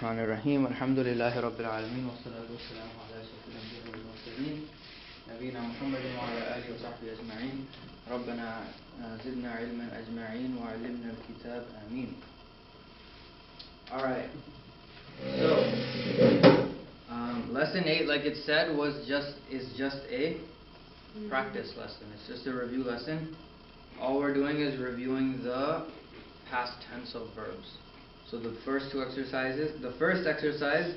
الرحمن الرحيم الحمد لله رب العالمين والصلاة والسلام على أشرف الأنبياء والمرسلين نبينا محمد وعلى آله وصحبه أجمعين ربنا زدنا علما أجمعين وعلمنا الكتاب آمين. Alright, so lesson 8, like it said, is just a practice lesson. It's just a review lesson. All we're doing is reviewing the past tense of verbs. So the first two exercises, the first exercise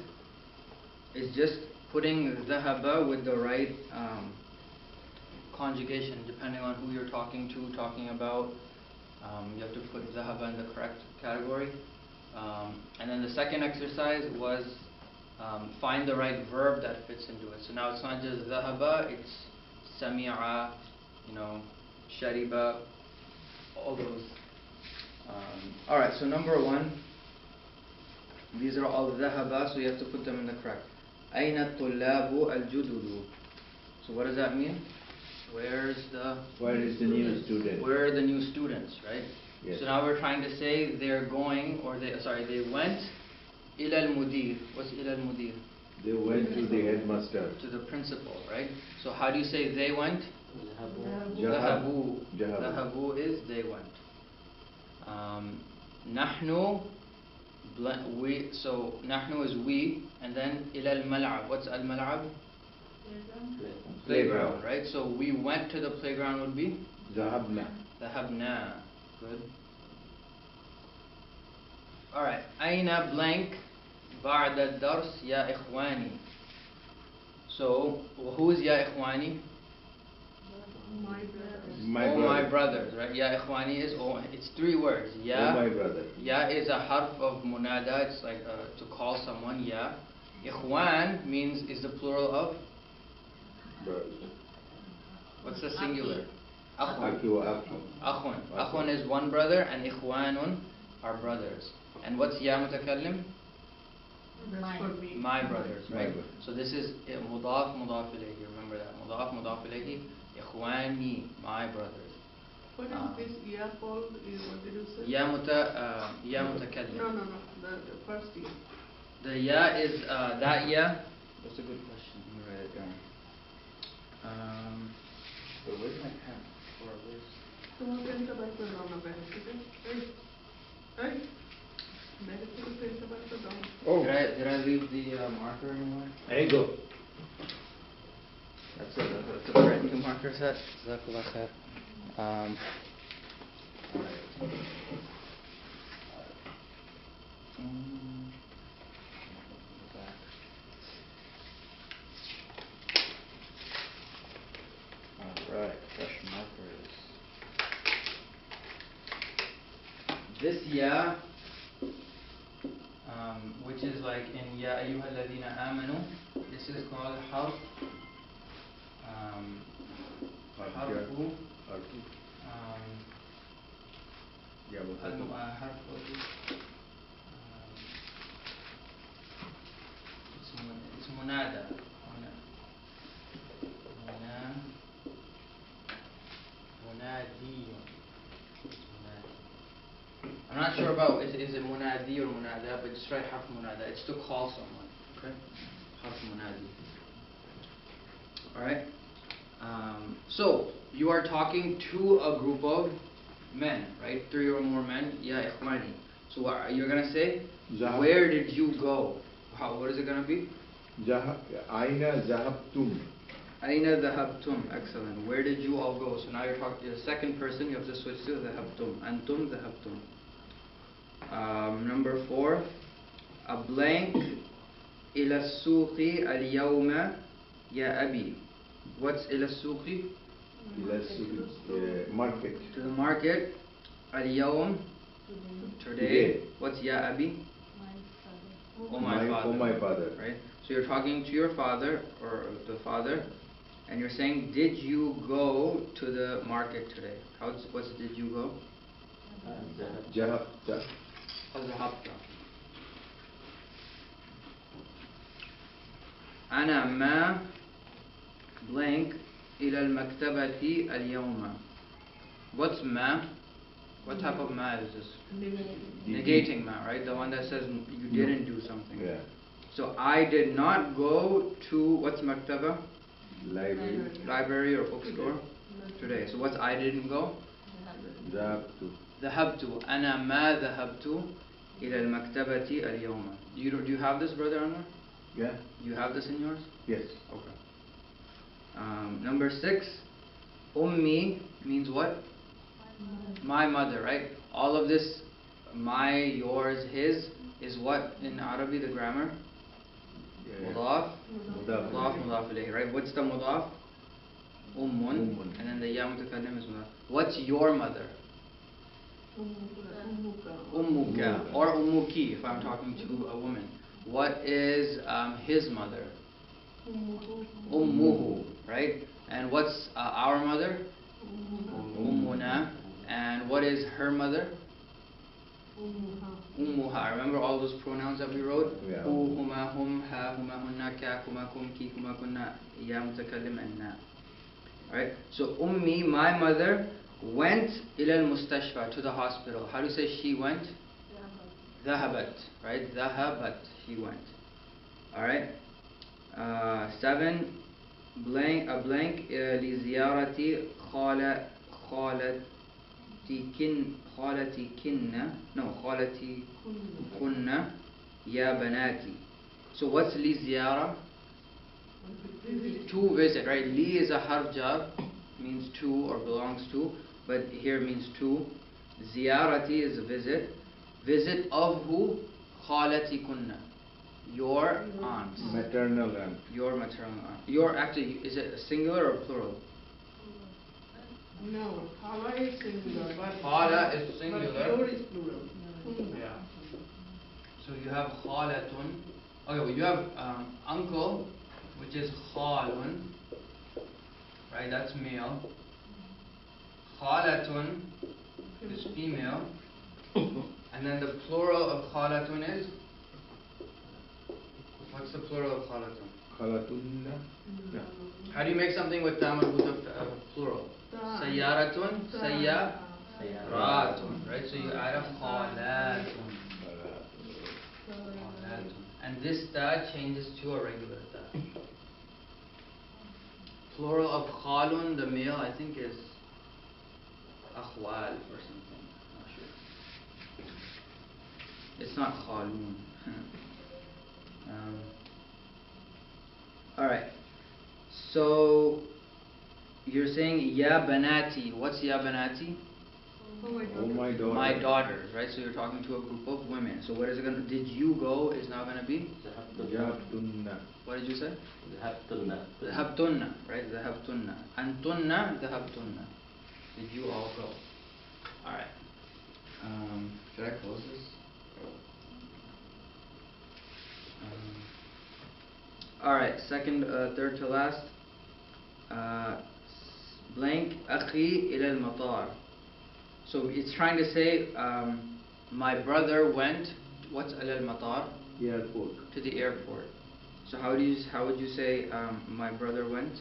is just putting dhahaba with the right conjugation depending on who you're talking to, talking about. You have to put dhahaba in the correct category. And then the second exercise was find the right verb that fits into it. So now it's not just dhahaba, it's sami'a, shariba, all those. Alright, so number one, these are all dhahaba, so you have to put them in the correct. Aina tullabu al-jududu. So what does that mean? Where is the new student? Where are the new students, right? Yes. So now we're trying to say they went ila al-mudir. What's ila al-mudir? They went to the headmaster. To the principal, right? So how do you say they went? Jahabu. Jahabu is they went. Nahnu, so nahnu is we, and then ila al-mal'ab. What's al-mal'ab? Playground, right? So we went to the playground would be? Zahabna. Zahabna. Good. Alright. Aina blank ba'da dars ya ikhwani. So, who is ya ikhwani? My brothers, right? Ya ikhwani is, it's three words. Ya, my brother. Ya is a harf of munada, it's like to call someone, ya. Ikhwan is the plural of? What's the singular? Akhun. Akhun is one brother, and ikhwanun are brothers. And what's ya mutakallim? My brothers, right? So this is mudaf ilayhi. Remember that. Mudaf ilayhi. Ikhwani, my brothers. What is this ya called? What did you say? Ya mutakallim. No. The first ya. The ya is that ya. That's a good question. Let me write it down. But where's my pen? Oh. Did I leave the marker anywhere? There you go. That's a brand new marker set. Jazakallah khair. Alright, fresh markers. This ya, which is like in Ya ayyuha alladhina amanu, this is called harf. Harfu. It's munada. I'm not sure about is it munadi or munada, but just write harf munada. It's to call someone. Okay? Harf munadi. Alright? So, you are talking to a group of men, right? 3 or more men. Ya ikhwani. So you're going to say, where did you go? What is it going to be? Aina zahabtum. Aina dhahabtum. Excellent. Where did you all go? So now you're talking to the second person. You have to switch to dhahabtum. Antum dhahabtum. Number 4. A blank ila suqi al-yawma ya abi. What's ila suqi? Market. To the market. Al-yawm. Today. What's ya abi? My father. My father. Right? So you're talking to your father, or the father, and you're saying, did you go to the market today? What's did you go? Jahabta. Zahabta. Ana ma blank ila al-maktabati al-yawma. What's ma? What type of ma is this? Negative. Negating ma, right? The one that says you didn't do something. Yeah. So I did not go to, what's maktaba? Library. Library or bookstore today. So what's I didn't go? ذهبت. ذهبت أنا ما ذهبت إلى المكتبة اليوم. Do you have this, brother Anwar? Yeah. Do you have this in yours? Yes. Okay. Number 6, Ummi means what? My mother, right? All of this, my, yours, his, is what in Arabic, the grammar? Yeah. Mudaf, Mudaf. mudaf ilayhi, right? What's the mudaf? Ummun. Ummun. And then the ya mutakallim is mudaf. What's your mother? Ummuka or ummuki if I'm talking to a woman. What is his mother? Ummuhu, right? And what's our mother? Ummuna. And what is her mother? Ummuha. Remember all those pronouns that we wrote? Yeah. Hu, huma, hum, ha, huma, hunna, ka, kuma, kum, ki, kuma, kunna, ya mutakallim, and na. Alright? So ummi, my mother, went ila al-mustashfa, to the hospital. How do you say she went? Dhahabat. Right? Dhahabat. She went. Alright? 7, a blank لزيارة خالتي كنا يا بناتي. So what's لزيارة? To visit, right? Li is a harf jar, means to or belongs to, but here means to. Ziyarati is a visit. Visit of who? Khalati kunna. Your aunt. Maternal aunt. Your maternal aunt. Your, actually, is it a singular or plural? No, Khala is singular, but Khala is singular. But your is plural. Yeah. So you have khalatun. Okay, well you have uncle, which is khalun. Right, that's male. Khalatun is female. And then the plural of khalatun is? What's the plural of khalatun? Khalatunna. No. How do you make something with tam marbuta of plural? Sayyaratun, sayyaratun, right? So you add a khalatun. Khalatun. And this ta changes to a regular ta. Plural of khalun, the male, I think is akhwal or something. Not sure. It's not khalun. Alright. So you're saying ya banati. What's ya banati? Oh my daughter. My daughters, right? So you're talking to a group of women. So what is it going to, did you go is now going to be? Zahabtunna. What did you say? Dhahabtunna. Dhahabtunna, right? Dhahabtunna. Antunna, dhahabtunna. Did you all go? Alright. Should I close this? Alright, third to last. Blank akhi ila al-matar. So it's trying to say, my brother went, what's ila al-matar? Airport. To the airport. So how would you say, my brother went?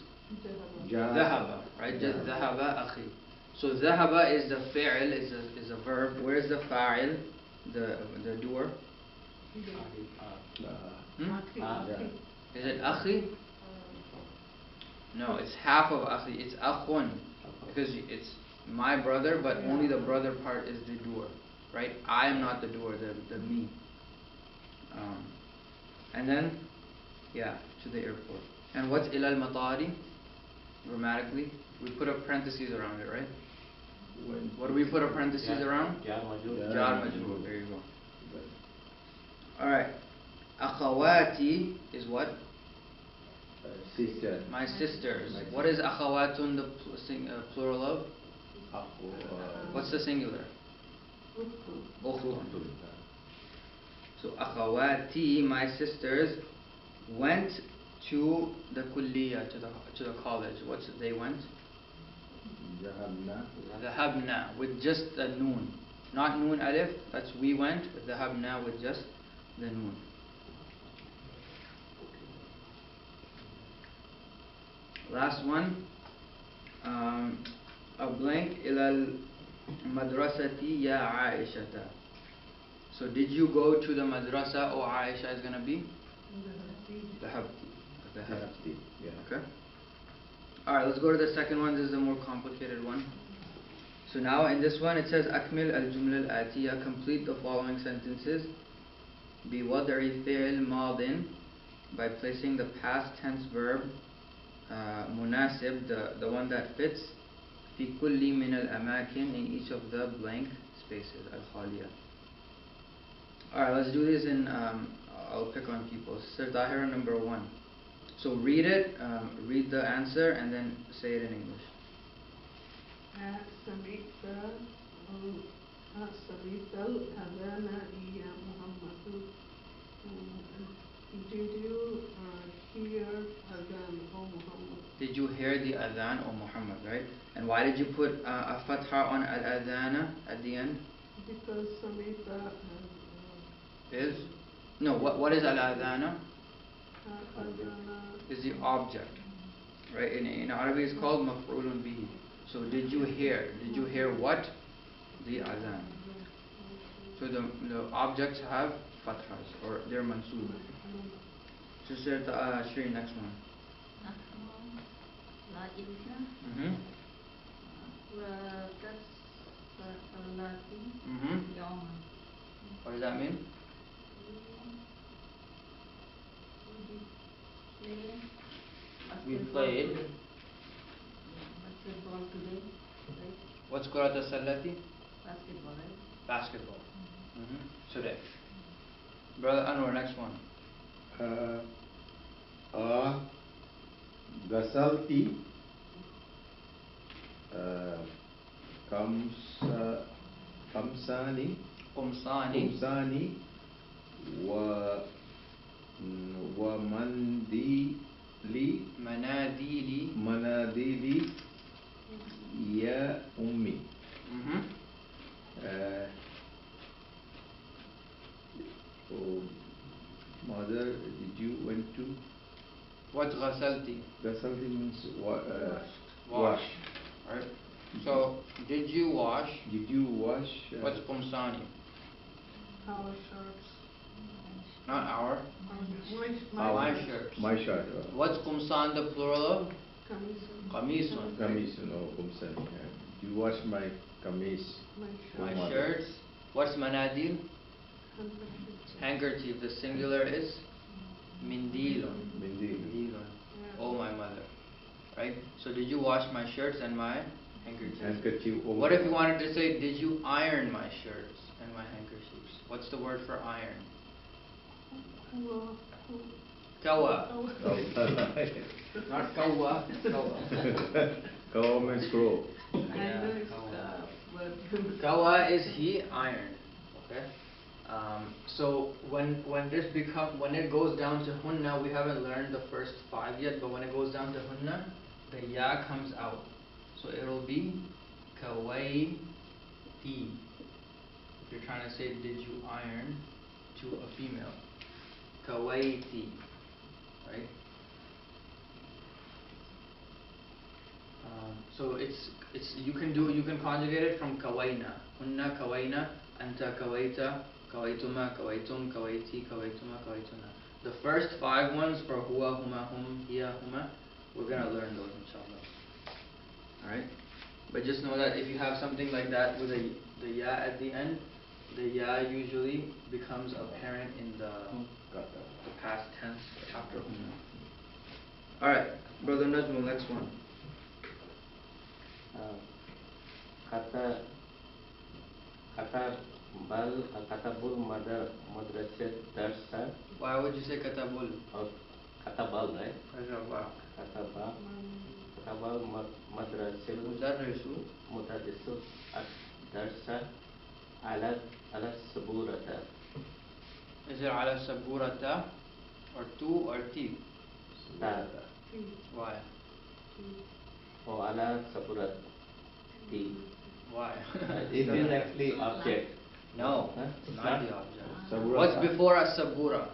Dhahaba, right? Dhahaba akhi. So dhahaba is the fi'l, is a verb. Where's the fa'il? The doer? Is it akhi? No, it's half of akhi. It's akhun. Because it's my brother, but only the brother part is the doer. Right? I am not the doer, the me. And then, yeah, to the airport. And what's ilal matari? Grammatically? We put a parentheses around it, right? What do we put a parentheses around? Jar majrur. Jar majrur. There you go. Alright. Akhawati is what? Sister. My sisters. What is akhawatun the plural of? What's the singular? Ukhtun. So akhawati, my sisters, went to the kulliya, to the college. What's they went? Zahabna. Dhahabna, with just the noon. Not noon alif, that's we went. Dhahabna with just the noon. Last one. A blank ilal madrasati ya Aishata. So did you go to the madrasa, or Aisha is gonna be dhahabti. Dhahabti. Yeah. Okay. Alright, let's go to the second one. This is a more complicated one. So now in this one it says Akmil al-jumla al-atiya, complete the following sentences. بوضع فعل ماض, by placing the past tense verb مناسب, the one that fits, في كل من الأماكن, in each of the blank spaces, الخالية. Alright, let's do this in, I'll pick on people. Sir Tahira, number 1. So read it, read the answer, and then say it in English. سمعت الأذان يا محمد. Did you hear Adhan, O Muhammad? Did you hear the adhan, O Muhammad, right? And why did you put a fatha on al-adhana at the end? Because Samita Is? No, what is al-adhana? Adhana Is the object, right? In Arabic it's called maf'ulun bihi. So did you hear? Did you hear what? The adhan. So the objects have fathas, or they're mansoob. Sister Shri, next one. Mm-hmm. Mm-hmm. What does that mean? We played What's Kurat as-Sallati? basketball, right? Basketball. Today. Brother Anwar, next one. غسلت خمسان Qumsani. ومنديلي Manadili. مناديلي يا أمي. Mother, did you went to? What ghasalti? Ghasalti means Wash. Right? So, did you wash? Did you wash? What's qumsani? our shirts. Not our. My shirts. My shirt. What's qumsan, the plural of? Qamisun. Qamisun. Kameez, no, kumsan. Did you wash my kameez? My Mother. shirts. What's manadil? Handkerchief. Handkerchief. The singular is mindilun. Mindil. Mindilun. Oh, my mother. Right? So did you wash my shirts and my handkerchiefs? Handkerchief. over- What if you wanted to say, did you iron my shirts and my handkerchiefs? What's the word for iron? Kawa. Oh. Not kawa. Kawa. Kawa means crow. And Kawa is he ironed. Okay. So when it goes down to hunna, we haven't learned the first 5 yet, but when it goes down to hunna, the ya comes out. So it'll be kawaiti. If you're trying to say, did you iron to a female? Kawaiti. Right? So it's you can conjugate it from kawaina. Hunna kawaina, anta kawaita, kawaituma, kawaitum, kawaiti, kawaituma, kawaituna. The first 5 ones for huwa, huma, hum, hiya, huma, we're gonna learn those inshallah. Alright? But just know that if you have something like that with the ya at the end, the ya usually becomes apparent in the past tense after hunna. Alright, Brother Najmul, next one. Katabul madrasat darsa. Why would you say katabul? Katabal, right? Wow. Katabal madrasil Mudarrisu. mudarrisu darsa ala saburata. Is it ala saburata or tu or ti? Why? Oh, ala saburati. Why? It is actually object. No, Huh? not the object. Sabura. What's before a sabura?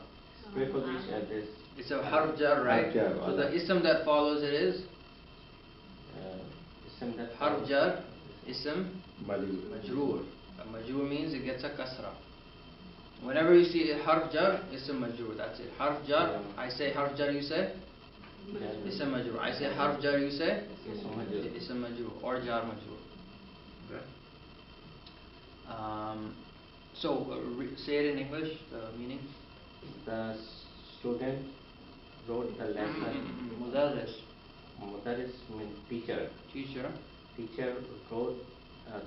Preposition is It's a harf jar, right? Harf jar, So the ism that follows it is ism that harf jar, ism, Majroor. Majroor means it gets a kasra. Whenever you see a harf jar, it's a majroor. That's it. Harf jar. I say harf jar. You say it's a majroor. I say harf jar. You say it's a majroor or jar majroor. Okay. Say it in English. The meaning. The student wrote the lesson. Mudarris. Mudarris means teacher. Teacher. Teacher wrote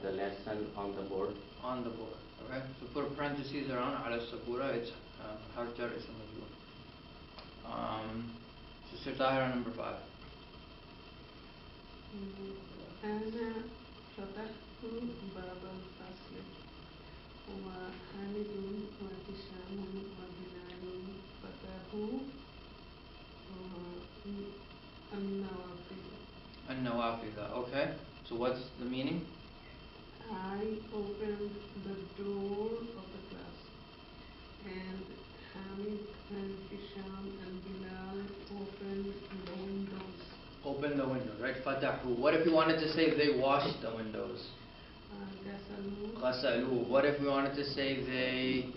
the lesson on the board. On the board. Okay. So put parentheses around ala sabura. It's harf jar. It's a majroor. Sister Tahira, number 5. أنا فتحت باب الفصل وحامد وهشام وبلال فتحوا النوافذ. An-nawafidha. Okay. So what's the meaning? I opened the door of the class, and Hamid and Hisham and Bilal opened the windows. Open the windows, right? Fatahu. What if you wanted to say they washed the windows? Ghasalu. Ghasalu. What if we wanted to say they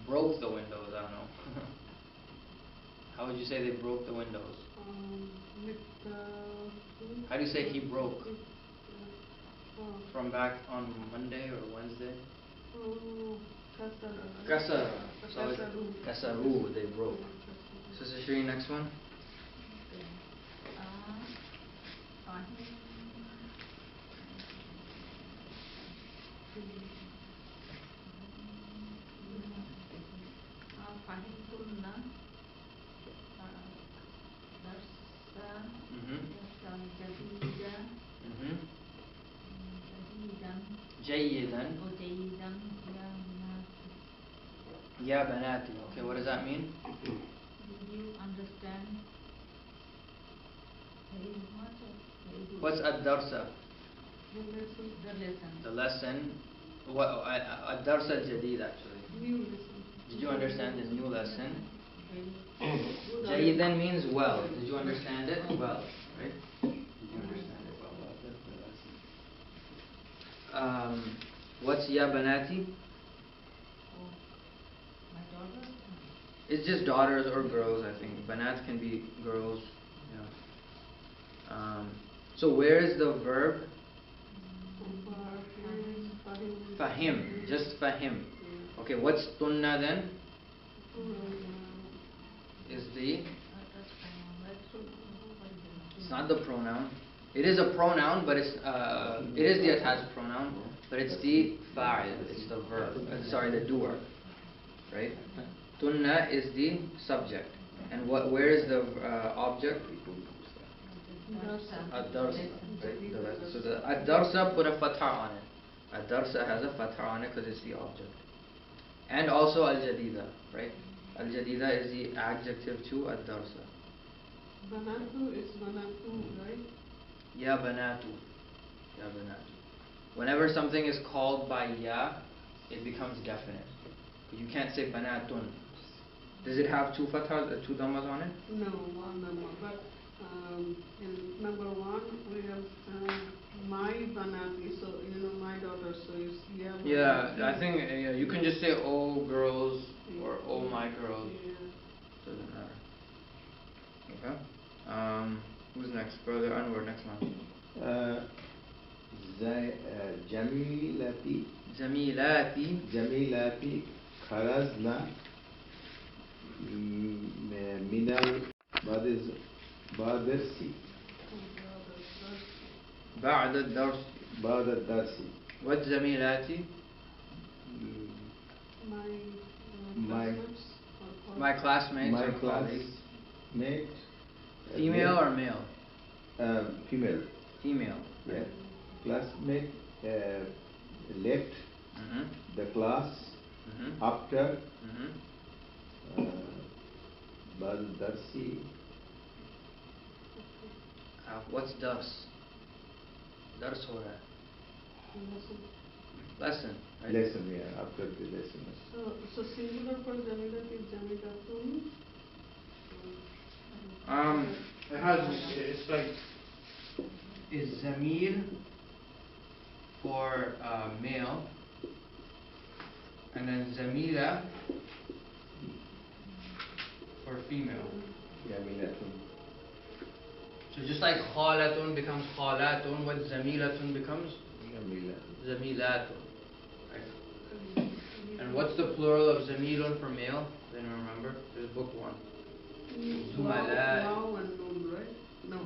broke the windows? I don't know. How would you say they broke the windows? How do you say he broke? From back on Monday or Wednesday? Kasar. So it's kasaru, they broke. Sister Shri, next one. جيدا. Ya banati. Okay, what does that mean? Did you understand? What's ad-darsa? The lesson. The lesson. What ad-darsa al-jadid actually. New lesson. Did you understand the new lesson? Very Jayidan means well. Did you understand it? Well, right? Did you understand it well? What's ya banati? Oh, my daughter. It's just daughters or girls, I think. Banat can be girls. Yeah. So where is the verb? Fahim. Just fahim. Okay, what's tunna then? Is the... It's not the pronoun. It is a pronoun, but it is the attached pronoun, but it's the fa'il. It's the verb. Sorry, the doer. Right? Tunna is the subject. And where is the object? Ad-darsa. Right? So the ad-darsa, put a fatha on it. Ad-darsa has a fatha on it because it's the object. And also al-jadida, right? Al-jadida is the adjective to ad-darsa. Banatu is banatu, right? Ya banatu. Ya banatu. Whenever something is called by ya, it becomes definite. You can't say banatun. Does it have two fathas, two dhammas on it? No, one number. But in number 1 we have my banati, so my daughter. So it's Yeah, I think you can just say oh girls or oh my girls. Yeah. Doesn't matter. Okay. Who's next? Brother Anwar, next one. Jamilati. Jamilati. Jamilati kharajna minal badarsi. بعد الدرس. بعد الدرس. What's Jamilati? My My classmates My or colleagues. classmate. Female or male? Female. Female. Yeah. Right. Classmate left the class after بعد الدرس. What's dars? Dars ho raha hai. Lesson. Right? Lesson, yeah, after the lesson. So singular for Jamilat is Jamilatun. It has, it's like, is Zamir for male, and then zamila for female. Jamilatun. So just like khalatun becomes khalatun, what zamilatun becomes Jamilatun. zamilatun. Right? And what's the plural of zamilun for male? Does anyone remember? There's book one. Zumala. Wow and noon, right? No.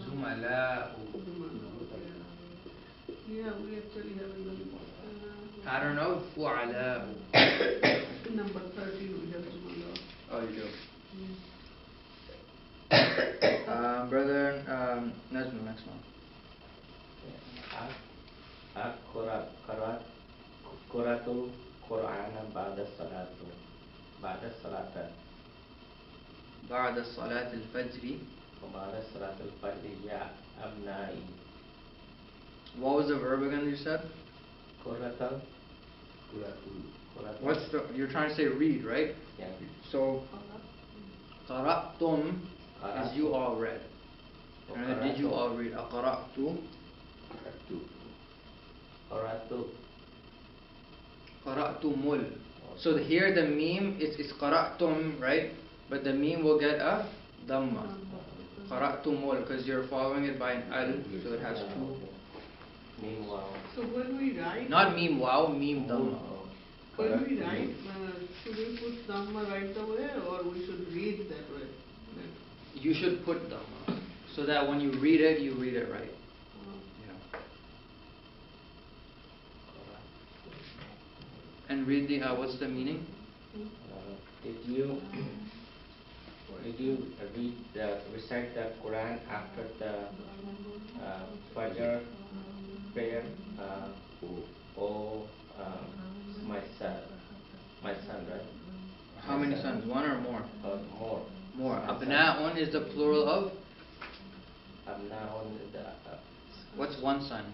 Zumala. Yeah, we actually have in the Pattern of fu'ala. number 13 we have Zumala. Oh, you do. Brother Najmul, next one. Quratul Qur'ana ba'da salatu. Ba'da salata. بعد صلاة الفجر. وبعد صلاة الفجر يا أبنائي. What was the verb again you said? Quratul. What's the, you're trying to say read, right? Yeah. So, قرأتم is you all read. And did you all read? أقرأت. Qaratu. قرأتمul. So here the meme is قرأتم, right? But the meme will get a dhamma. قرأتمul, because you're following it by an al, so it has two. Meanwhile. So when we write, Not meme wow, meme dhamma. when we write, should we put Dhamma right away or we should read that way? You should put dhamma, so that when you read it right. Yeah. And read the, what's the meaning? Did you recite the Quran after the Fajr prayer? My son, right? How many sons? One or more? More. More. My son. Abna'un is the plural of? Abna'un is the What's one son?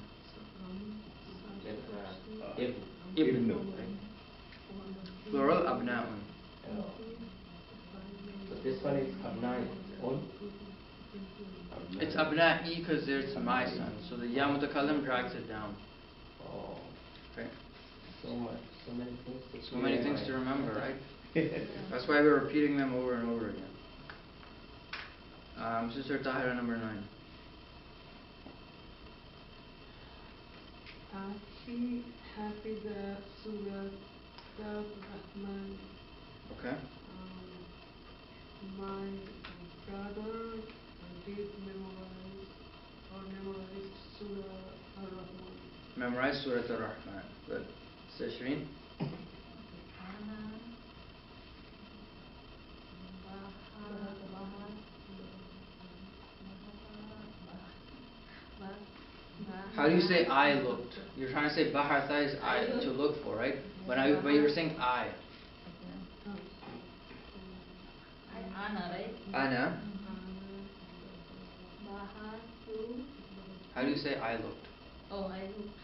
Ibn. Ibn. Plural abna'un. But this one is Abna'un. It's abna'i because there's my son. So the ya mutakallim drags it down. Oh, Okay. so many things. So many things to remember, right? That's why we're repeating them over and over again. Sister Tahira, number 9. She Hafiza Surah Rahman. Okay. My brother did memorized Surah Ar-Rahman. Memorize Surah Ar-Rahman. Good. Sister Shireen? How do you say I looked? You're trying to say bahatha is I to look for, right? But you're saying I. Ana, right? Ana. How do you say I looked? Oh, I looked.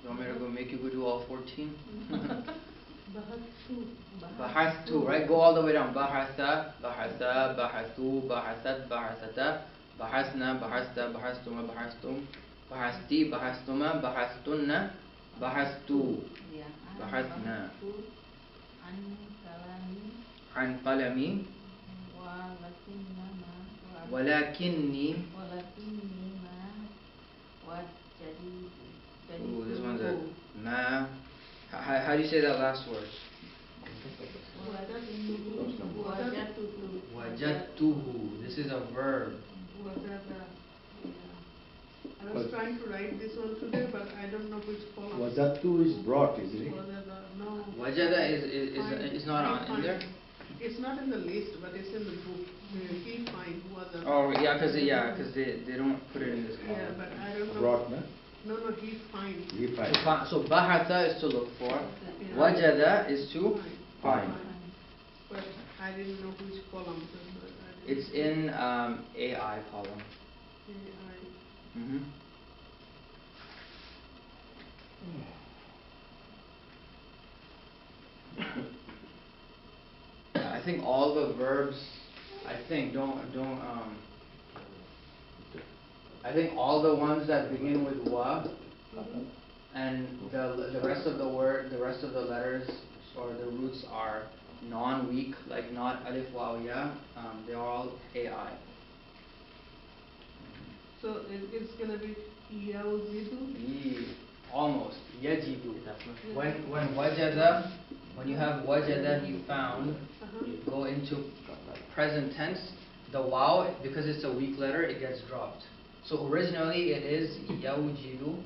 You want me to go make you go do all 14? Bahathu. Bahathu, right? Go all the way down. Bahatha, bahatha, bahathu, bahathat, bahathata, bahasna, bahasta, bahastuma, bahastum, bahasti, bahastuma, bahastunna, bahastu, Yeah. bahathna. An kalami An qalami, walakinni. walakinni ma wajadi. Ooh, this one's a ma. How do you say that last word? Wajadtuhu. This is a verb. I was trying to write this one today, but I don't know which column. Wajatu is brought, isn't it? No. Wajada is not on in there? It's not in the list, but it's in the book. He find was a. Oh yeah, because they don't put it in this column. Yeah, but I don't know. Brought, no? No, he find. He find. So bahatha is to look for. Yeah. Wajada is to Find. But I didn't know which column. It's in AI column. Mm-hmm. I think all the verbs, don't I think all the ones that begin with wa Mhm. and the rest of the word, the rest of the letters or the roots are non-weak, like not alif waw ya. They're all ai. So it's gonna be yawzidu. Almost yajidu. That's not. When wajada, when you have wajada, he found, Uh-huh. go into present tense, the waw, because it's a weak letter, it gets dropped. So originally it is yawjidu,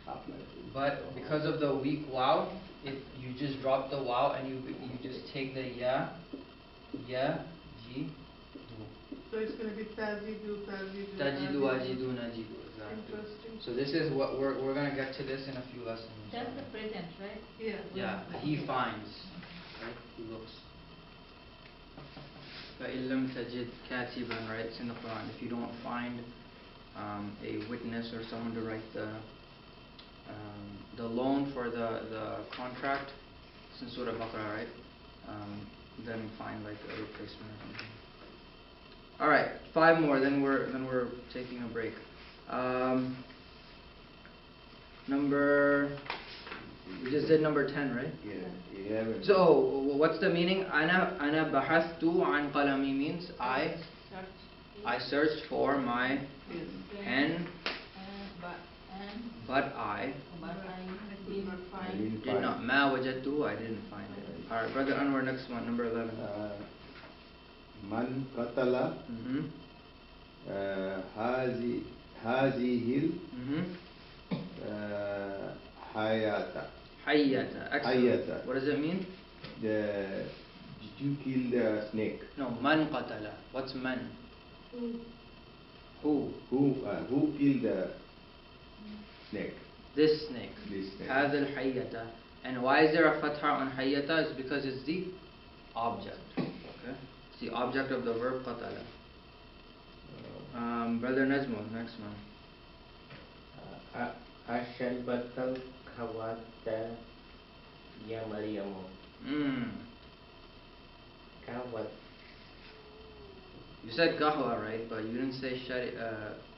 Uh-huh. but because of the weak waw, you just drop the waw and you just take the ya, ji, So it's gonna be tajidu, tajidu, ajidu. ajidu, najidu. Exactly. Interesting. So this is what we're gonna get to this in a few lessons. That's the present, right? Yeah. Yeah, he finds, right? He looks. فَإِن لَمْ تَجِدْ كَاتِبًا, right? It's in the Quran. If you don't find a witness or someone to write the loan for the contract, it's in Surah Baqarah, right? Then find like a replacement or something. All right, 5 more. Then we're taking a break. We just did number 10, right? Yeah, 11. So what's the meaning? Ana bahastu an qalami means I searched for my Yes. pen, but I But I did not I find. didn't did not. Ma wajadtu, I didn't find it. All right, brother Anwar, next one, number 11. Man qatala Mhm. hazihil Mhm. hayata. Hayyata. Excellent. Hayyata. What does it mean? Did you kill the snake? No, man qatala. What's man? Mm. Who? Who killed the snake? This snake. This snake. هذا الحية. And why is there a fatha on hayyata? It's because it's the object. Okay? It's the object of the verb qatala. Brother Nazmo, next one. Asharibatal kawata ya Maryamu. Kawat. You said kahwa, right? But you didn't say shari.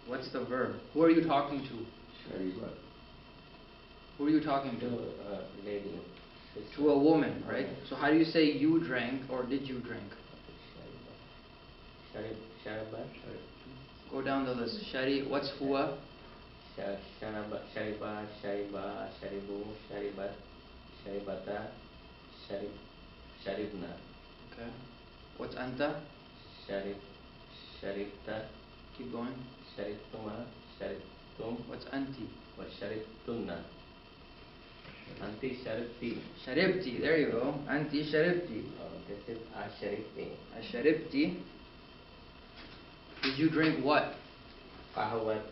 What's the verb? Who are you talking to? Sharibat. Who are you talking To to? lady. To a woman, right? So how do you say you drank or did you drink? Sharibat. Go down the list. Shari. What's huwa? Shariba, sharibu, sharibat, sharibata, sharibna. Okay. What's anta? Sharibta, Keep going. sharibtuma, sharibtum, What's anti? sharibtunna. Anti sharibti. Sharibti. There you go. Anti sharibti. This is asharibti. Sharibti. Did you drink what? Kahwat,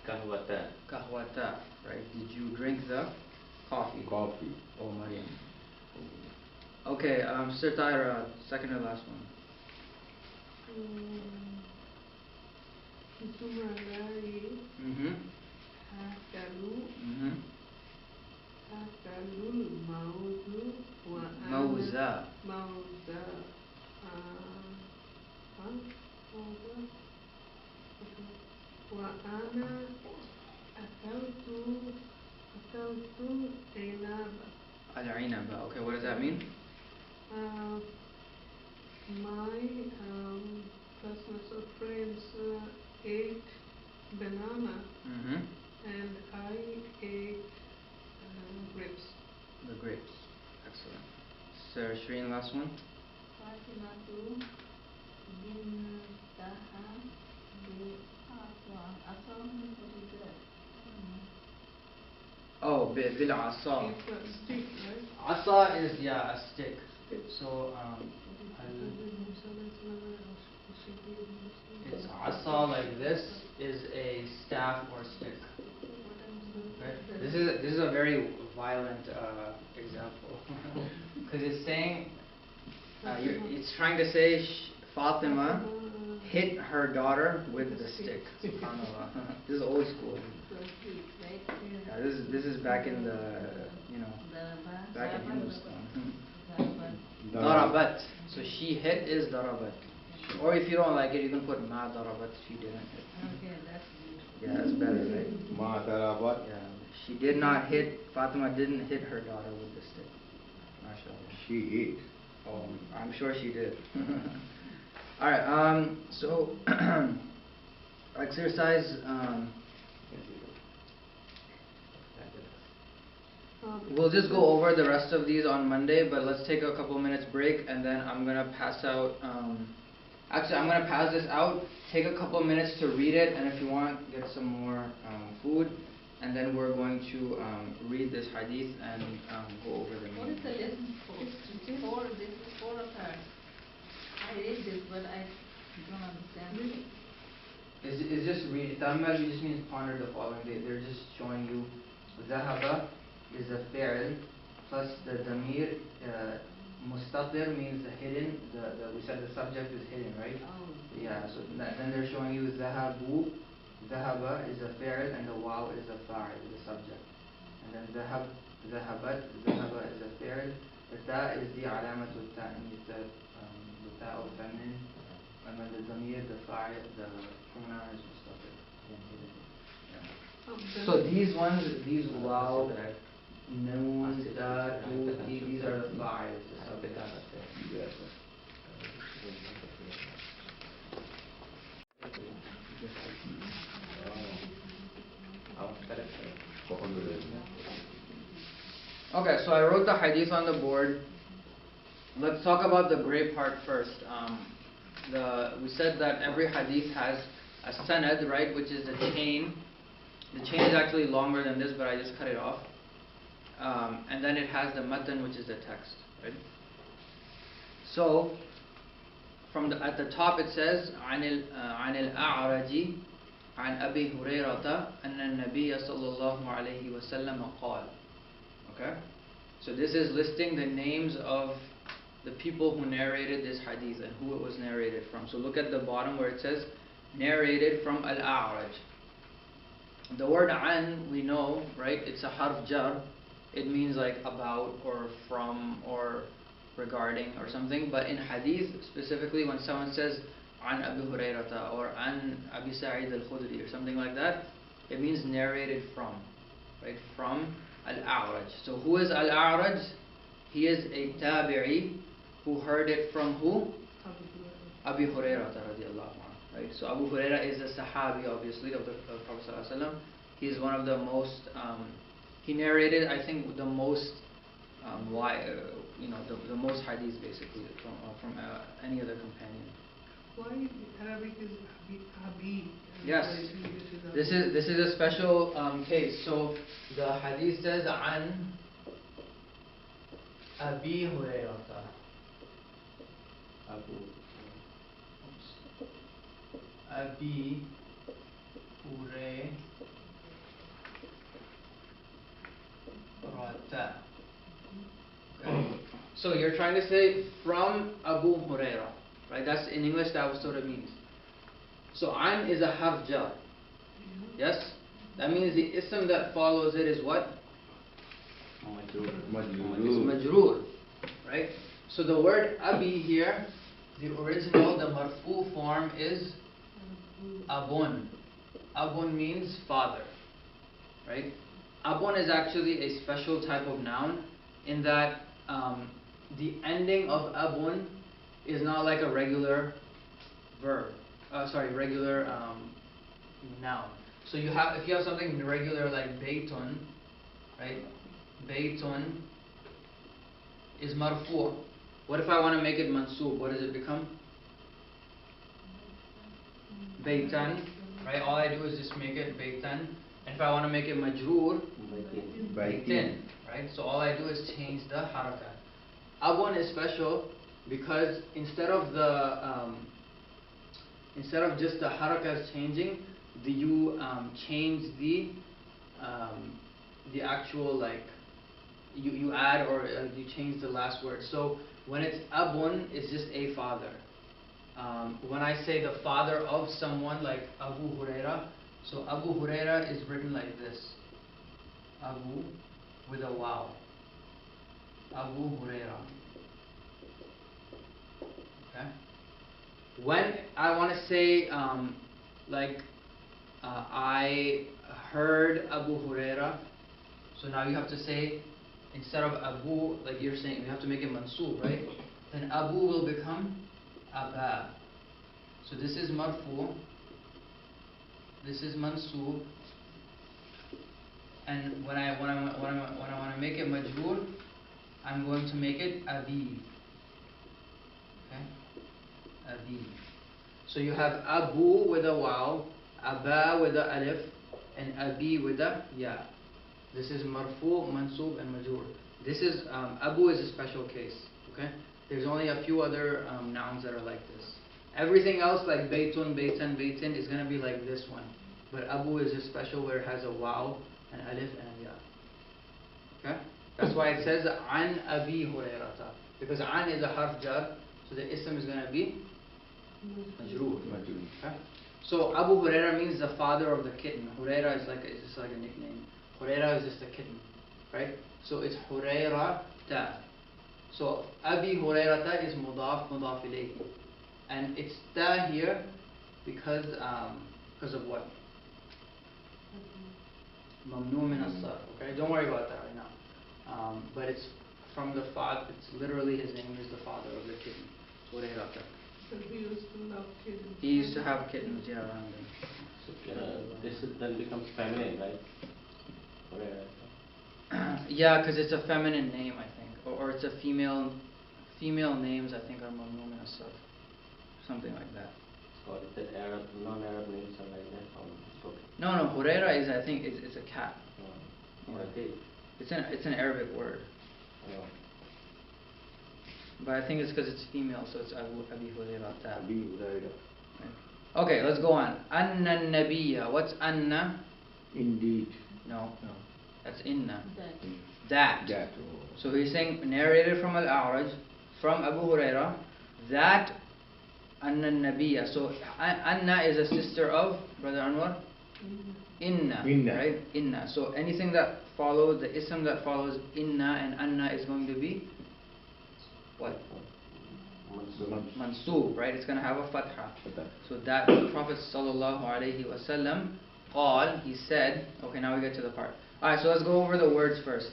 kahwata. Kahwata. Right. Did you drink the coffee? Coffee. Oh, Maryam. Okay. Sir Tyra, second and last one. Zumalai Mhm. Mhm. akalul mauzu wa ana Mauza. mauza mauza wa ana akaltu inaba. Al-inaba. Okay. What does that mean? My classmates or friends ate banana Mhm. and I ate grapes. The grapes. Excellent. Sir Shireen, last one. Fatimatu bintaha bi asal. What is that? Oh, bil asa. It's a stick, right? Asa is a stick. Stick. So it's asa like this is a staff or stick. Right? This is a very violent example because it's saying it's trying to say Fatima hit her daughter with the stick. SubhanAllah. This is old school. Yeah, this is back in the back in Hindustan. Darabat. So she hit is darabat. Or if you don't like it, you can put ma darabat, she didn't hit. Okay, that's good. Yeah, that's better, right? Ma darabat. Yeah, she did not hit, Fatima didn't hit her daughter with the stick. MashaAllah. She ate. Oh, I'm sure she did. Alright, so exercise, we'll just go over the rest of these on Monday, but let's take a couple minutes break and then I'm gonna pass out, actually I'm gonna pass this out, take a couple minutes to read it, and if you want, get some more food, and then we're going to read this hadith and go over the What is the lesson for? This is 4 or 3rd. I read this, but I don't understand. Is just read. Ta'ammal just means ponder the following. They're just showing you. Zahaba is a fi'l plus the damir. Mustatir means the hidden. We said the subject is hidden, right? Oh. Yeah. So then they're showing you zahabu. Zahaba is a fi'l and the waw is a fa'il, the subject. And then zahabat. Zahaba is a fi'l. The ta is the alamatul ta'nis, the ta of feminine. And then the damir, the fa'il, the pronoun is mustatir. Yeah. So these ones, these waw, noon, ta, tu, ti, these are the fa'ils, the subjects. Yes. Okay, so I wrote the hadith on the board. Let's talk about the gray part first. We said that every hadith has a sanad, right, which is the chain. The chain is actually longer than this, but I just cut it off. And then it has the matan, which is the text, right? So, at the top it says, عن الأعرج عن أبي هريرة أن النبي صلى الله عليه وسلم قال. Okay? So this is listing the names of the people who narrated this hadith and who it was narrated from. So look at the bottom where it says, narrated from Al-A'raj. The word an, we know, right? It's a harf jar. It means like about or from or regarding or something. But in hadith, specifically when someone says an Abu Hurairata or an Abi Sa'id al-Khudri or something like that, it means narrated from, right? From Al-A'raj. So who is Al-A'raj? He is a tabi'i who heard it from who? Abi Hurairah radiallahu anhu, right? So Abu Hurairah is a sahabi, obviously, of the Prophet sallallahu alaihi wasallam. He is one of the most, he narrated, I think, the most, the most hadiths basically from any other companion. Why Arabic is Abi? Yes, this is a special case. So the hadith says an Abi Hurairah. Abi Hurairah. Okay. So you're trying to say from Abu Hurairah, right? That's in English. That was what it means. So an is a harf jar. Yes, that means the ism that follows it is what? It's majroor, right? So the word abi here, the original, the marfu form is abun. Abun means father, right? Abun is actually a special type of noun in that the ending of abun is not like a regular verb. Regular noun. So if you have something regular like baytun, right? Baytun is marfu'. What if I want to make it mansub? What does it become? Baytan, right? All I do is just make it baytan. And if I want to make it majroor, baytin, right? So all I do is change the harakat. Abun is special because instead of just the harakas changing, you change the actual, like, you add or you change the last word. So when it's abun, it's just a father. When I say the father of someone like Abu Huraira, so Abu Huraira is written like this. Abu with a waw. Abu Huraira. Okay? When I want to say, like, I heard Abu Huraira, so now you have to say, instead of Abu, like you're saying, you have to make it mansub, right? Then Abu will become Aba. So this is marfu, this is mansub, and when I want to make it majrur, I'm going to make it Abi. Okay? Abi. So you have Abu with a waw, Aba with a alif, and Abi with a ya. This is marfu, mansub, and majrur. This is Abu is a special case. Okay? There's only a few other nouns that are like this. Everything else like baytun, baytan, baytin is going to be like this one. But Abu is a special where it has a waw, an alif, and a ya. Okay? That's why it says an Abi Hurairata. Because an is a harf jar, so the ism is going to be majroor. Okay? So Abu Huraira means the father of the kitten. Huraira is just like a nickname. Huraira is just a kitten, right? So it's Huraira ta. So Abi Hurairata is mudaf ilayhi, and it's ta here because of what? Mamnu min as-sarf. Okay, don't worry about that right now. But it's from the father. It's literally his name is the father of the kitten. Hurairata. So he used to love kittens. He used to have kittens, yeah, around him. So, this then becomes feminine, right? Yeah, because it's a feminine name, I think, or it's a female. Female names, I think, are mamnu min as-sarf, something like that. So if the Arab, non-Arab names are like that, it's okay. No, Huraira is, I think, it's a cat. Okay. It's an Arabic word, but I think it's because it's female, so it's Abi Hurairata. Abi Huraira. Okay, let's go on. Anna Nabiyya. What's Anna? Indeed. No, that's Inna. That. That. Oh. So he's saying, narrated from Al-A'raj, from Abu Huraira, that Anna Nabiyya. So Anna is a sister of Brother Anwar? Inna. Right? Inna. So anything that follows, the ism that follows Inna and Anna is going to be what? Mansub, right? It's going to have a fatha. So that Prophet sallallahu alaihi wasallam qal, he said, okay, now we get to the part. Alright, so let's go over the words first.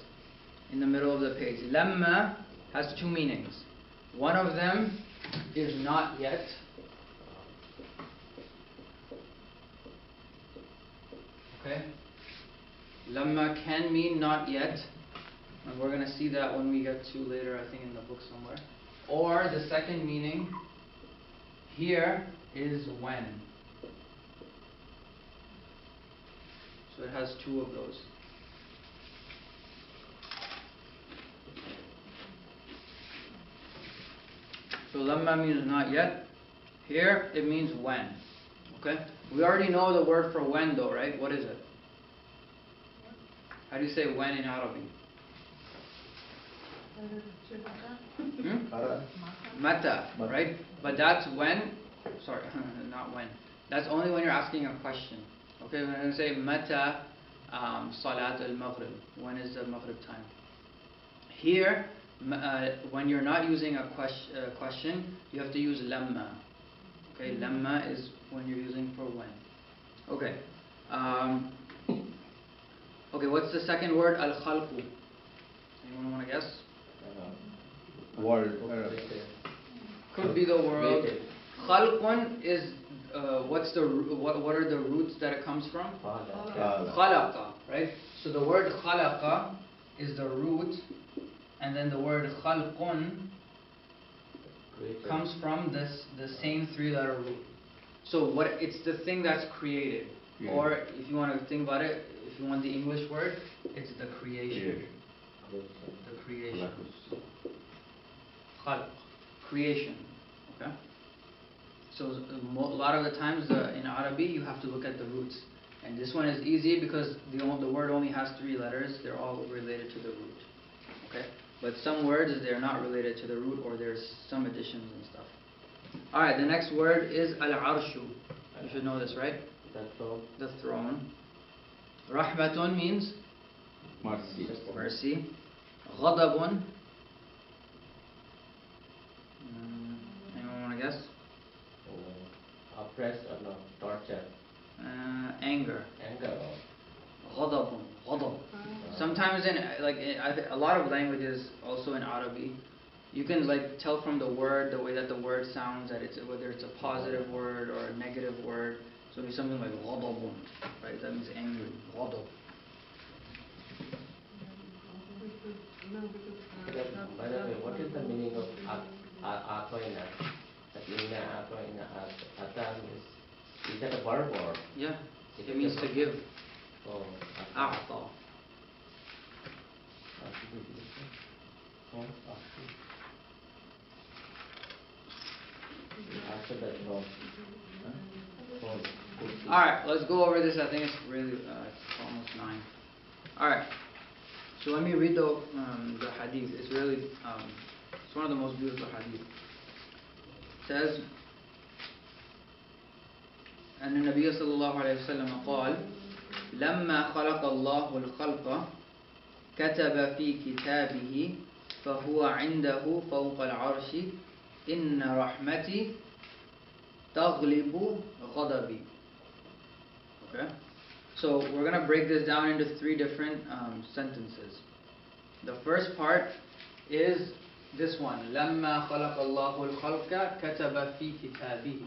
In the middle of the page. Lamma has two meanings. One of them is not yet. Okay? Lamma can mean not yet. And we're going to see that when we get to later, I think in the book somewhere. Or the second meaning here is when. So it has two of those. So lamma means not yet. Here it means when. Okay? We already know the word for when though, right? What is it? How do you say when in Arabic? Mata, right? But that's when, sorry, not when. That's only when you're asking a question. Okay, when I say Mata Salat al-Maghrib, when is the Maghrib time? Here, when you're not using a question, you have to use lamma. Okay, lamma is when you're using for when. Okay. Okay, what's the second word? Al-Khalqu. Anyone want to guess? World. Could be the world. Khalqun is what are the roots that it comes from? Khalaqa, right? So the word khalaqa is the root, and then the word khalqun comes from the same three-letter root. So it's the thing that's created. Yeah. Or if you want to think about it, if you want the English word, it's the creation. The creation. Khalq. Creation. Okay? So a lot of the times in Arabic you have to look at the roots. And this one is easy because the word only has three letters. They're all related to the root. Okay? But some words, they're not related to the root, or there's some additions and stuff. Alright, the next word is al-arshu. You should know this, right? The throne. Rahmatun means mercy. oppressed or no, torture, Anger. anger. غضب. غضب. Sometimes a lot of languages, also in Arabic, you can like tell from the word, the way that the word sounds, that it's whether it's a positive word or a negative word. So it'll be something like غضب, right? That means angry. غضب. By the way, what is the meaning of atoina? That meaning atoina, ata means, is that a verb or? Yeah, it means to give. Oh, أعطى. After that, no. Alright, let's go over this. I think it's really, it's almost 9. Alright, so let me read the hadith. It's really, it's one of the most beautiful hadith. It says, أن النبي صلى الله عليه وسلم قال لما خلق الله الخلق كتب في كتابه فهو عنده فوق العرش إن رحمتي تغلب غضبي. Okay, so we're going to break this down into 3 different sentences. The first part is this one, لما خلق الله الخلق كتب في كتابه.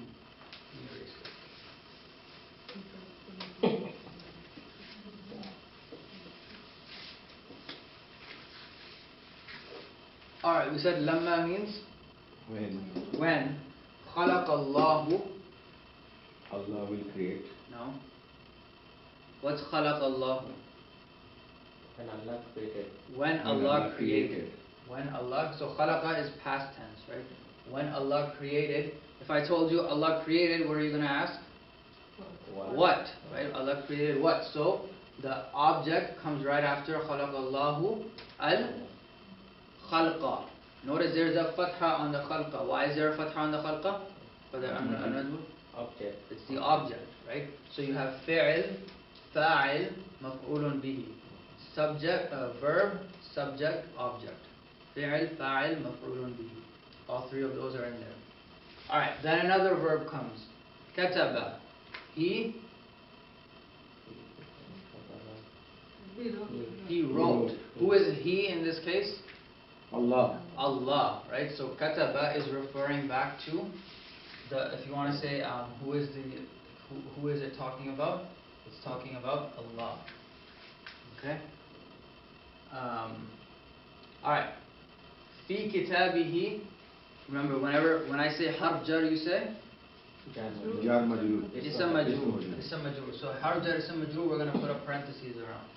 Alright, we said lamma means when. خلق الله, Allah will create. no. What's خلق الله? When Allah created. When Allah created. When Allah, so khalaqa is past tense, right? When Allah created. If I told you Allah created, what are you going to ask? What? Right? Allah created what? So the object comes right after خلق الله al-khalqa. Notice there's a fatha on the khalqa. Why is there a fatha on the khalqa? Object. It's the object, right? So you have fi'l, fa'il, maf'ulun bihi. Subject, verb, subject, object. Fi'l, fa'il, maf'ulun bihi. All 3 of those are in there. Alright, then another verb comes. Kataba. He wrote. Who is he in this case? Allah. Allah, right? So kataba is referring back to the, if you want to say who is it talking about? It's talking about Allah. Okay? Alright. Fi kitabihi. Remember, when I say harf jar, you say? Jar majrur. Ism majrur. Ism majrur. So harf jar, ism majrur, we're going to put up parentheses around.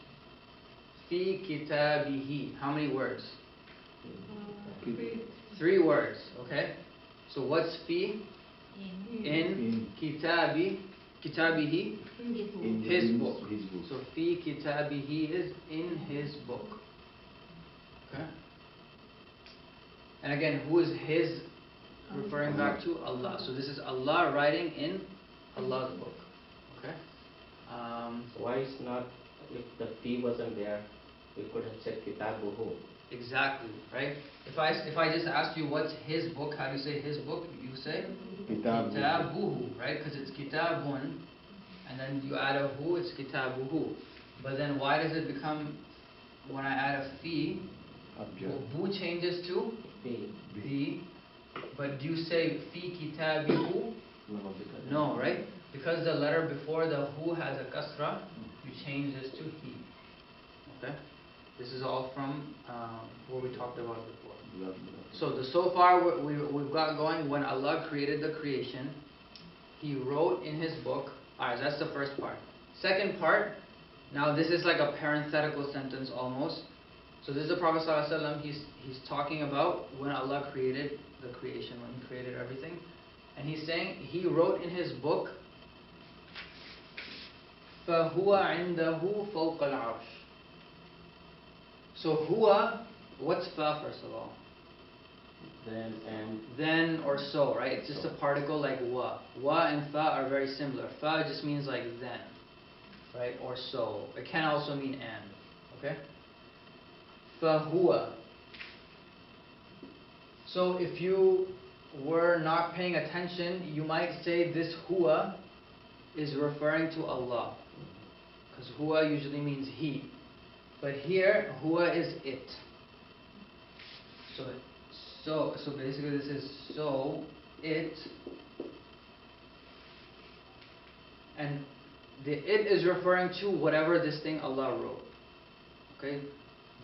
Fi kitabihi. How many words? 3 words, okay? So what's fi? In kitabihi, In his book. His book. So fi kitabihi is in his book. Okay? And again, who is his referring back to? Allah. So this is Allah writing in Allah's book. Okay? Why is not, if the P wasn't there, we could have said kitabuhu. Exactly, right? If I just ask you what's his book, how do you say his book? You say kitabuhu, right? Because it's kitabun, and then you add a hu, it's kitabuhu. But then why does it become, when I add a fi, bu changes to bi? But do you say fi kitabihu? No, right? Because the letter before the hu has a kasra, you change this to he. Okay? This is all from what we talked about before. So far we've got going, when Allah created the creation, He wrote in His book. Alright, that's the first part. Second part, now this is like a parenthetical sentence almost. So this is the Prophet ﷺ, he's talking about when Allah created the creation, when He created everything. And he's saying, He wrote in His book, فَهُوَ عِنْدَهُ فَوْقَ الْعَرْشِ. So huwa, what's fa first of all? Then and. Then or so, right? It's just a particle like wa. Wa and fa are very similar. Fa just means like then, right? Or so. It can also mean and. Okay? Fa huwa. So if you we're not paying attention, you might say this huwa is referring to Allah. Because huwa usually means he. But here, huwa is it. So basically this is so it, and the it is referring to whatever this thing Allah wrote. Okay?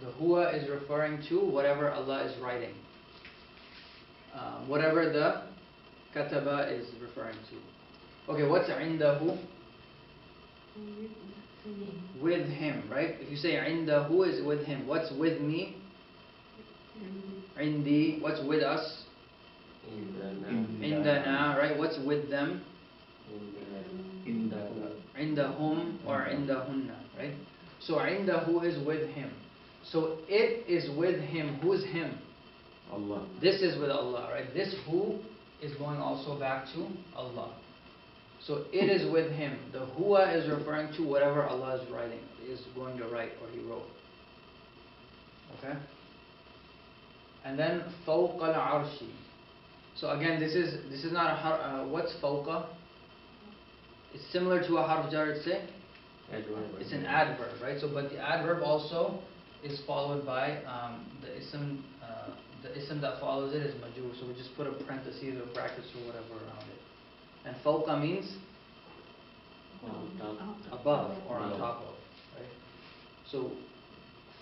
The huwa is referring to whatever Allah is writing. Whatever the kataba is referring to. Okay, what's indahu? With him, right? If you say indahu is with him, what's with me? Indi, what's with us? Indana, right? What's with them? Indahum or indahunna, right? So indahu is with him. So it is with him. Who's him? Allah. This is with Allah, right? This who is going also back to Allah. So it is with him. The huwa is referring to whatever Allah is writing, is going to write or he wrote. Okay? And then فوق العرش. So again, this is not a harf. What's fawqa? It's similar to a harf jar, say. It's an adverb, right? So, but the adverb also is followed by the ism. The ism that follows it is majrur. So we just put a parentheses or brackets or whatever around it. And fawqa means above or on top of, right? So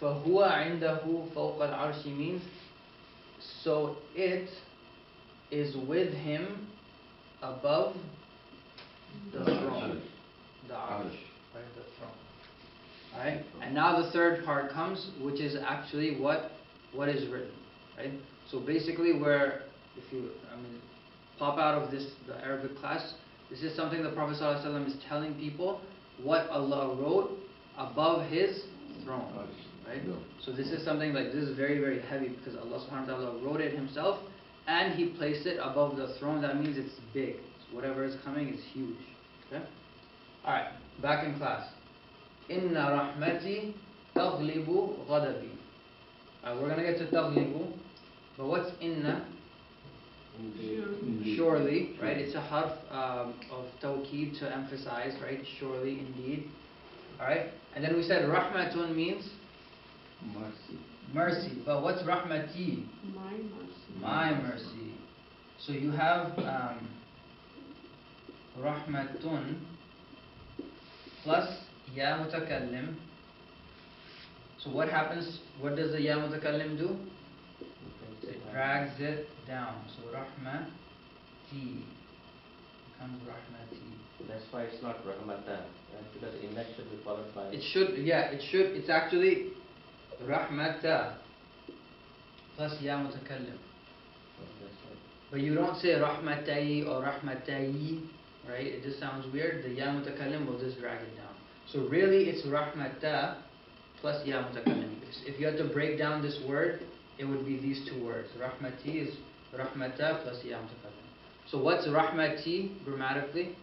فَهُوَ عِنْدَهُ فَوْقَ الْعَرْشِ means so it is with him above the throne. The arsh, right? The throne. Alright? And now the third part comes, which is actually what is written. Right? So basically if you pop out of this, the Arabic class, this is something the Prophet ﷺ is telling people what Allah wrote above his throne. Right? So this is something like, this is very, very heavy because Allah subhanahu wa ta'ala wrote it himself and he placed it above the throne. That means it's big. So whatever is coming is huge. Okay? Alright, back in class. Inna rahmati taghlibu ghadabi. We're going to get to taghlibu. But what's inna? Surely, right? It's a harf of tawkeed to emphasize, right? Surely, indeed. Alright? And then we said rahmatun means? Mercy. Mercy. But what's rahmati? My mercy. My mercy. So you have rahmatun plus ya mutakallim. So what happens? What does the ya mutakallim do? It drags it down. So rahmati becomes rahmati. That's why it's not rahmatan, right? Because inna should be followed by. It should, yeah, it should. It's actually rahmata plus ya mutakallim. That's right. But you don't say rahmatai or rahmatai, right? It just sounds weird. The ya mutakallim will just drag it down. So really it's rahmata plus ya mutakallim. If you had to break down this word, it would be these two words. Rahmati is rahmata plus ya mutakallim. So what's rahmati grammatically?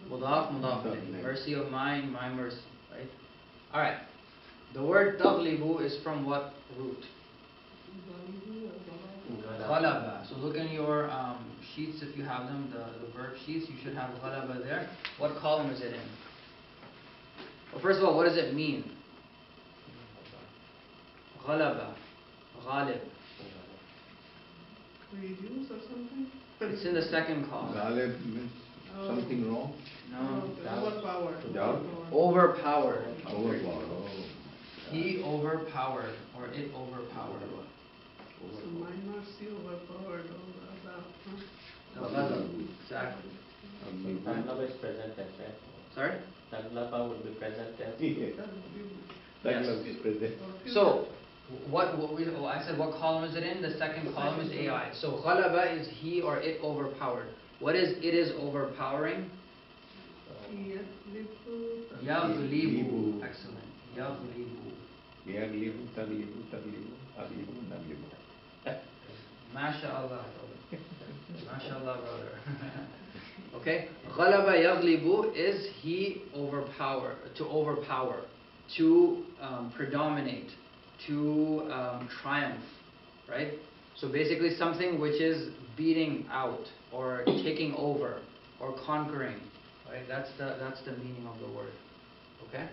Mudaf, mudaf ilayhi. Mercy of mine, my mercy, right? Alright. The word taghlibu is from what root? Ghalaba. So look in your sheets if you have them, the verb sheets, you should have ghalaba there. What column is it in? Well, first of all, what does it mean? Ghalaba. Ghalib. Reduce or something? It's in the second column. Ghalib means something wrong. No. Overpowered. Doubt. Overpowered. Overpowered. Oh. He overpowered or it overpowered. So my mercy overpowered all the The ghadab. Exactly. Taglaba is present tense, right? Sorry? Taglaba would be present tense. That Yes. love is present. So, I said what column is it in? The second column is AI. So ghalaba is he or it overpowered. What is it is overpowering? Yaghlibu. Excellent. Yaghlibu. Yaglibu, taglibu, taglibu, aglibu, naglibu. MashaAllah, brother. MashaAllah, brother. Okay? Ghalaba yaghlibu is he overpower, to overpower, to predominate, to triumph, right? So basically something which is beating out or taking over or conquering, right? That's the meaning of the word. Okay?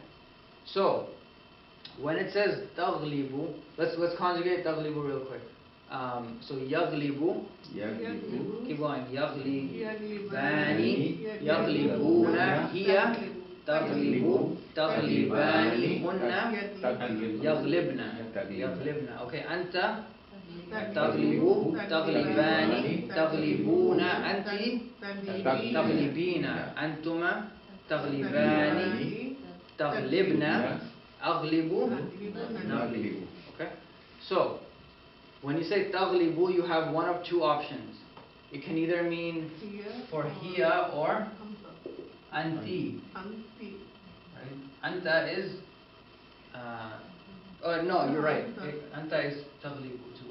So when it says taghlibu, let's conjugate taghlibu real quick. So yaghlibu, Yaglibu. keep going. Yaglibani, Yaglibani, yaglibuna, hiya, taghlibu, taghlibani, hunna, Taglibu. yaglibna. Taglibu. Yaglibna. Okay, anta taghlibu, taghlibani, taghlibuna, anti taghlibina, antuma taghlibani, taghlibna, aghlibu, naghlibu. Okay? So, when you say taghlibu, you have one of two options. It can either mean for hiya or anti. Right? Anta is, no, you're right. Anta is taghlibu too.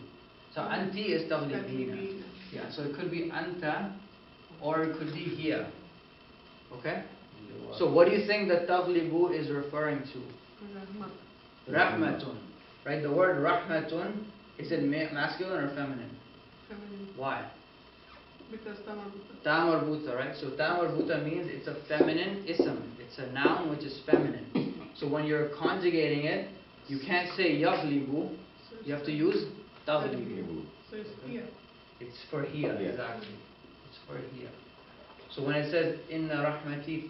So anti is taghlibina. Yeah, so it could be anta or it could be hiya. Okay? So what do you think that taghlibu is referring to? Rahmatun. Right? The word rahmatun, is it masculine or feminine? Why? Because Ta marbuta, right? So ta marbuta means it's a feminine ism. It's a noun which is feminine. So when you're conjugating it, you can't say yaghlibu. You have to use taghlibu. So it's here. It's for hiya, Yeah. exactly. It's for hiya. So when it says inna rahmati